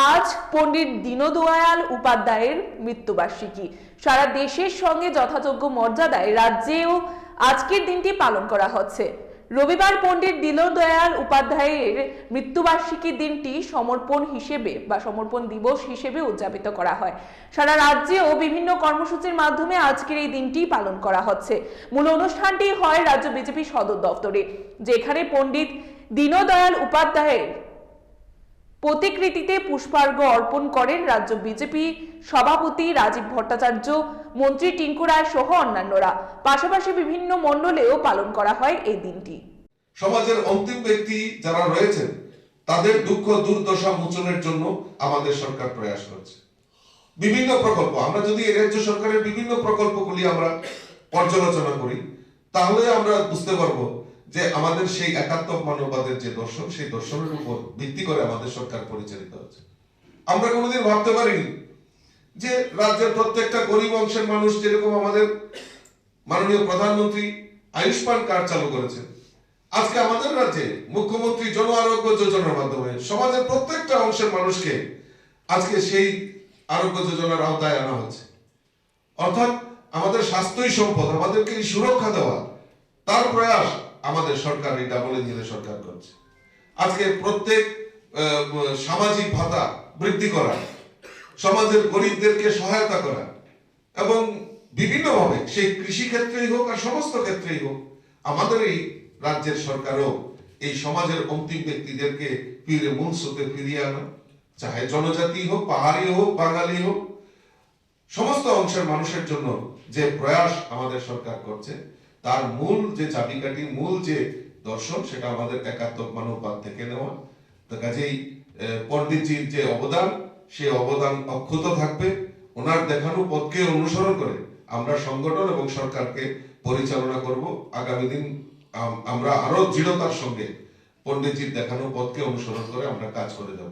আজ পণ্ডিত দীনদয়াল উপাধ্যায়ের মৃত্যুবার্ষিকী। সারা দেশের সঙ্গে যথাযোগ্য মর্যাদায় রাজ্যেও আজকের দিনটি পালন করা হচ্ছে। রবিবার পণ্ডিত দীনদয়াল উপাধ্যায়ের মৃত্যুবার্ষিকীর দিনটি সমর্পণ হিসেবে বা সমর্পণ দিবস হিসেবে উদযাপিত করা হয়। সারা রাজ্যেও বিভিন্ন কর্মসূচির মাধ্যমে আজকের এই দিনটি পালন করা হচ্ছে। মূল অনুষ্ঠানটি হয় রাজ্য বিজেপি সদর দপ্তরে, যেখানে পণ্ডিত দীনদয়াল উপাধ্যায়ের প্রতিকৃতিতে পুষ্পার্ঘ অর্পণ করেন রাজ্য বিজেপি সভাপতি রাজীব ভট্টাচার্য, মন্ত্রী টিঙ্কু রায় সহ অন্যান্যরা। পাশাপাশি বিভিন্ন মণ্ডলেও পালন করা হয় এই দিনটি। সমাজের অন্তিম ব্যক্তি যারা রয়েছেন তাদের দুঃখ দুর্দশা মোচনের জন্য আমাদের সরকার প্রয়াস করছে। বিভিন্ন প্রকল্প, আমরা যদি এই রাজ্য সরকারের বিভিন্ন প্রকল্পগুলি আমরা পর্যালোচনা করি, তাহলে আমরা বুঝতে পারবো যে আমাদের সেই একাত্মক মানববাদের যে দর্শন, সেই দর্শনের উপর ভিত্তি করে আমাদের সরকার পরিচালিত হচ্ছে। আমরা কোনোদিন ভাবতে পারিনি যে রাজ্যের প্রত্যেকটা গরিব অংশের মানুষ, যেরকম আমাদের মাননীয় প্রধানমন্ত্রী আয়ুষ্মান কার্ড চালু করেছেন, আজকে আমাদের রাজ্যে মুখ্যমন্ত্রী জন আরোগ্য যোজনার মাধ্যমে সমাজের প্রত্যেকটা অংশের মানুষকে আজকে সেই আরোগ্য যোজনার আওতায় আনা হচ্ছে। অর্থাৎ আমাদের স্বাস্থ্যই সম্পদ, আমাদেরকে এই সুরক্ষা দেওয়া, তার প্রয়াস আমাদের সরকার, এই ডাবল ইঞ্জিনের সরকার করছে। আজকে প্রত্যেক সামাজিক ভাতা বৃদ্ধি করা, সমাজের গরিবদেরকে সহায়তা করা, এবং বিভিন্নভাবে সেই কৃষি ক্ষেত্রেই হোক আর সমস্ত ক্ষেত্রেই হোক, আমাদের এই রাজ্যের সরকারও এই সমাজের অন্তিম ব্যক্তিদেরকে ফিরে মূল স্রোতে ফিরিয়ে আনা, চাহে জনজাতি হোক, পাহাড়ি হোক, বাঙালি হোক, সমস্ত অংশের মানুষের জন্য যে প্রয়াস আমাদের সরকার করছে, তার মূল যে চাবিকাঠি, মূল যে দর্শন, সেটা আমাদের একাত্মক মানববাদ থেকে নেওয়া। তো কাজেই পণ্ডিতজির যে অবদান, সেই অবদান অক্ষুণ্ণ থাকবে। ওনার দেখানো পথকে অনুসরণ করে আমরা সংগঠন এবং সরকারকে পরিচালনা করব। আগামী দিন আমরা আরো দৃঢ়তার সঙ্গে পণ্ডিতজির দেখানো পথকে অনুসরণ করে আমরা কাজ করে যাব।